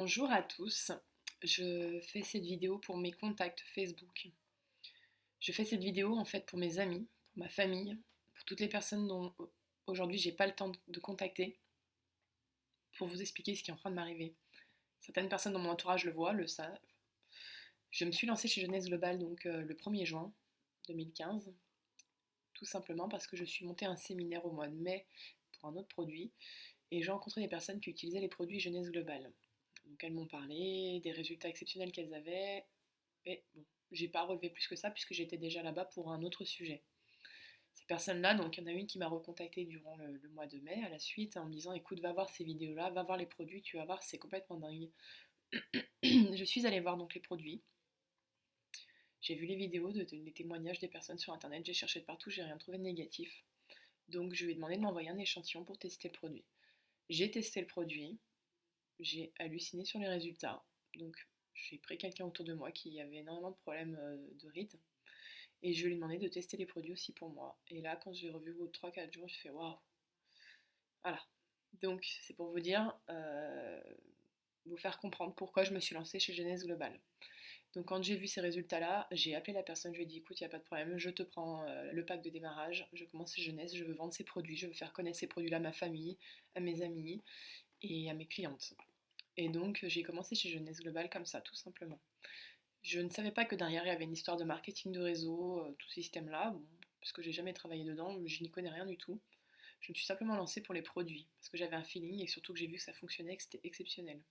Bonjour à tous, je fais cette vidéo pour mes contacts Facebook. Je fais cette vidéo en fait pour mes amis, pour ma famille, pour toutes les personnes dont aujourd'hui j'ai pas le temps de contacter, pour vous expliquer ce qui est en train de m'arriver. Certaines personnes dans mon entourage le voient, le savent. Je me suis lancée chez Jeunesse Global donc le 1er juin 2015, tout simplement parce que je suis montée à un séminaire au mois de mai pour un autre produit et j'ai rencontré des personnes qui utilisaient les produits Jeunesse Global. Donc elles m'ont parlé des résultats exceptionnels qu'elles avaient. Mais bon, j'ai pas relevé plus que ça puisque j'étais déjà là-bas pour un autre sujet. Ces personnes-là, donc il y en a une qui m'a recontacté durant le mois de mai à la suite en me disant écoute, va voir ces vidéos-là, va voir les produits, tu vas voir, c'est complètement dingue. Je suis allée voir donc les produits. J'ai vu les vidéos, les témoignages des personnes sur internet, j'ai cherché de partout, j'ai rien trouvé de négatif. Donc je lui ai demandé de m'envoyer un échantillon pour tester le produit. J'ai testé le produit, j'ai halluciné sur les résultats. Donc j'ai pris quelqu'un autour de moi qui avait énormément de problèmes de rides. Et je lui ai demandé de tester les produits aussi pour moi. Et là, quand j'ai revu vos 3-4 jours, j'ai fait waouh. Voilà. Donc, c'est pour vous dire, vous faire comprendre pourquoi je me suis lancée chez Genèse Global. Donc, quand j'ai vu ces résultats-là, j'ai appelé la personne, je lui ai dit écoute, il n'y a pas de problème, je te prends le pack de démarrage, je commence chez Genèse, je veux vendre ces produits, je veux faire connaître ces produits-là à ma famille, à mes amis et à mes clientes. Et donc, j'ai commencé chez Genèse Global comme ça, tout simplement. Je ne savais pas que derrière il y avait une histoire de marketing de réseau, tout ce système-là, bon, parce que j'ai jamais travaillé dedans, je n'y connais rien du tout. Je me suis simplement lancée pour les produits, parce que j'avais un feeling et surtout que j'ai vu que ça fonctionnait, que c'était exceptionnel.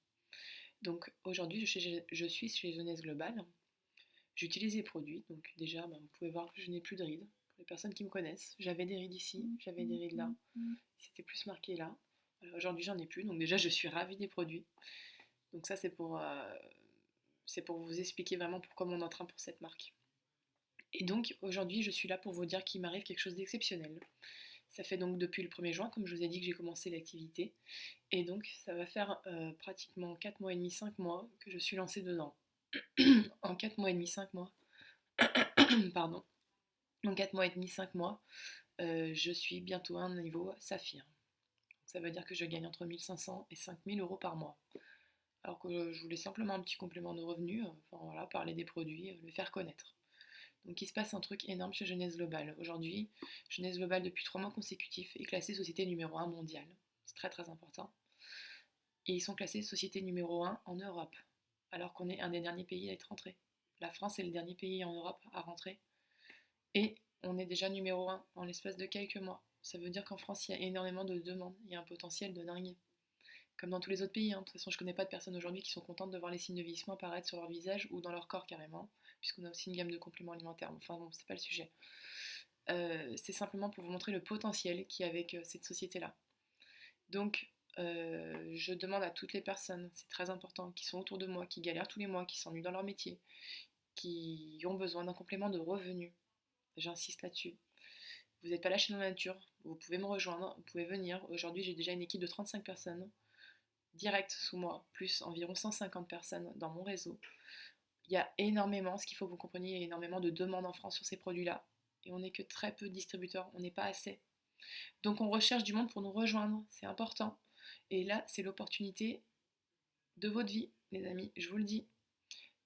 Donc aujourd'hui, je suis chez Jeunesse Global, j'utilise les produits, donc déjà vous pouvez voir que je n'ai plus de rides. Pour les personnes qui me connaissent, j'avais des rides ici, j'avais des rides là, c'était plus marqué là. Aujourd'hui j'en ai plus, donc déjà je suis ravie des produits. Donc ça c'est pour vous expliquer vraiment pourquoi mon entrain pour cette marque. Et donc aujourd'hui, je suis là pour vous dire qu'il m'arrive quelque chose d'exceptionnel. Ça fait donc depuis le 1er juin, comme je vous ai dit, que j'ai commencé l'activité. Et donc ça va faire pratiquement 4 mois et demi, 5 mois que je suis lancée dedans. En 4 mois et demi, 5 mois, pardon, en 4 mois et demi, 5 mois, je suis bientôt à un niveau saphir. Ça veut dire que je gagne entre 1500 et 5000 euros par mois. Alors que je voulais simplement un petit complément de revenus, enfin voilà, parler des produits, le faire connaître. Donc il se passe un truc énorme chez Jeunesse Global. Aujourd'hui, Jeunesse Global, depuis 3 mois consécutifs, est classée société numéro 1 mondiale. C'est très très important. Et ils sont classés société numéro 1 en Europe, alors qu'on est un des derniers pays à être rentré. La France est le dernier pays en Europe à rentrer. Et on est déjà numéro 1 en l'espace de quelques mois. Ça veut dire qu'en France, il y a énormément de demandes. Il y a un potentiel de dingue. Comme dans tous les autres pays. De toute façon, je ne connais pas de personnes aujourd'hui qui sont contentes de voir les signes de vieillissement apparaître sur leur visage ou dans leur corps carrément, puisqu'on a aussi une gamme de compléments alimentaires. Enfin bon, c'est pas le sujet. C'est simplement pour vous montrer le potentiel qu'il y a avec cette société-là. Donc, je demande à toutes les personnes, c'est très important, qui sont autour de moi, qui galèrent tous les mois, qui s'ennuient dans leur métier, qui ont besoin d'un complément de revenus. J'insiste là-dessus. Vous n'êtes pas lâché dans la nature, vous pouvez me rejoindre, vous pouvez venir. Aujourd'hui, j'ai déjà une équipe de 35 personnes direct sous moi, plus environ 150 personnes dans mon réseau. Il y a énormément, ce qu'il faut que vous compreniez, il y a énormément de demandes en France sur ces produits-là. Et on n'est que très peu de distributeurs, on n'est pas assez. Donc on recherche du monde pour nous rejoindre, c'est important. Et là, c'est l'opportunité de votre vie, les amis, je vous le dis.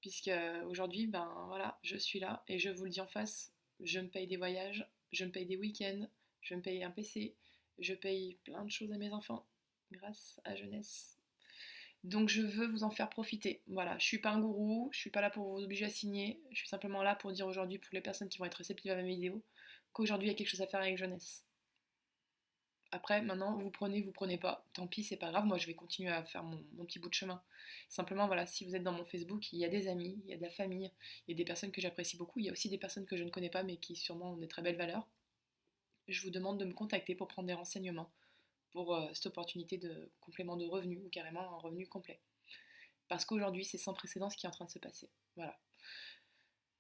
Puisque aujourd'hui, ben voilà, je suis là et je vous le dis en face, je me paye des voyages, je me paye des week-ends, je me paye un PC, je paye plein de choses à mes enfants grâce à Jeunesse. Donc je veux vous en faire profiter. Voilà, je suis pas un gourou, je suis pas là pour vous obliger à signer, je suis simplement là pour dire aujourd'hui, pour les personnes qui vont être réceptives à ma vidéo, qu'aujourd'hui il y a quelque chose à faire avec Jeunesse. Après, maintenant, vous prenez pas, tant pis, c'est pas grave, moi je vais continuer à faire mon petit bout de chemin. Simplement, voilà, si vous êtes dans mon Facebook, il y a des amis, il y a de la famille, il y a des personnes que j'apprécie beaucoup, il y a aussi des personnes que je ne connais pas mais qui sûrement ont des très belles valeurs. Je vous demande de me contacter pour prendre des renseignements pour cette opportunité de complément de revenu ou carrément un revenu complet. Parce qu'aujourd'hui, c'est sans précédent ce qui est en train de se passer. Voilà.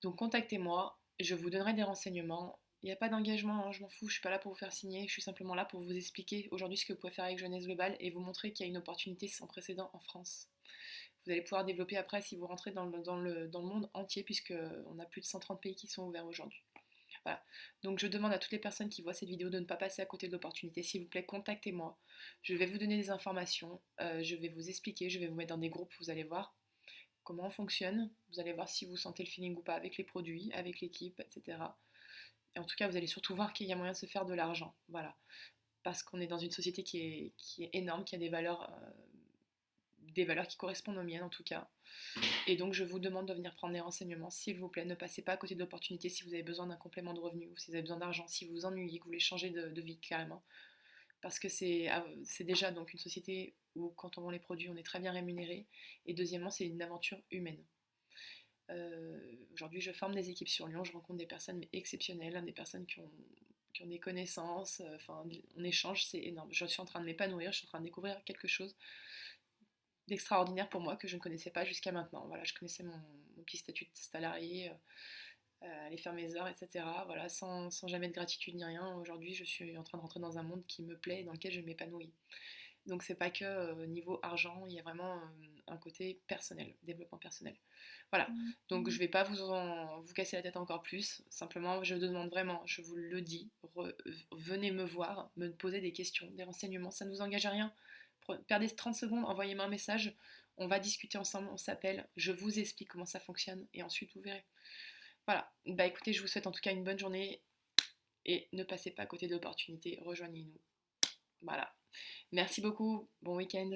Donc contactez-moi, je vous donnerai des renseignements. Il n'y a pas d'engagement, hein, je m'en fous, je suis pas là pour vous faire signer, je suis simplement là pour vous expliquer aujourd'hui ce que vous pouvez faire avec Jeunesse Global et vous montrer qu'il y a une opportunité sans précédent en France. Vous allez pouvoir développer après si vous rentrez dans le monde entier, puisqu'on a plus de 130 pays qui sont ouverts aujourd'hui. Voilà. Donc je demande à toutes les personnes qui voient cette vidéo de ne pas passer à côté de l'opportunité. S'il vous plaît, contactez-moi. Je vais vous donner des informations, je vais vous expliquer, je vais vous mettre dans des groupes, vous allez voir comment on fonctionne. Vous allez voir si vous sentez le feeling ou pas avec les produits, avec l'équipe, etc. Et en tout cas, vous allez surtout voir qu'il y a moyen de se faire de l'argent. Voilà. Parce qu'on est dans une société qui est énorme, qui a des valeurs qui correspondent aux miennes en tout cas. Et donc je vous demande de venir prendre des renseignements, s'il vous plaît. Ne passez pas à côté de l'opportunité si vous avez besoin d'un complément de revenu ou si vous avez besoin d'argent, si vous vous ennuyez, que vous voulez changer de vie carrément. Parce que c'est déjà donc une société où quand on vend les produits, on est très bien rémunéré. Et deuxièmement, c'est une aventure humaine. Aujourd'hui, je forme des équipes sur Lyon, je rencontre des personnes mais exceptionnelles, des personnes qui ont des connaissances, enfin, on échange, c'est énorme. Je suis en train de m'épanouir, je suis en train de découvrir quelque chose d'extraordinaire pour moi que je ne connaissais pas jusqu'à maintenant. Voilà, je connaissais mon petit statut de salarié, aller faire mes heures, etc. Voilà, sans jamais de gratitude ni rien. Aujourd'hui, je suis en train de rentrer dans un monde qui me plaît et dans lequel je m'épanouis. Donc c'est pas que niveau argent, il y a vraiment un côté personnel, développement personnel. Voilà, donc je vais pas vous casser la tête encore plus, simplement je demande vraiment, je vous le dis, venez me voir, me poser des questions, des renseignements, ça ne vous engage à rien. Perdez 30 secondes, envoyez-moi un message, on va discuter ensemble, on s'appelle, je vous explique comment ça fonctionne et ensuite vous verrez. Voilà, bah écoutez, je vous souhaite en tout cas une bonne journée et ne passez pas à côté de l'opportunité, rejoignez-nous. Voilà. Merci beaucoup, bon week-end.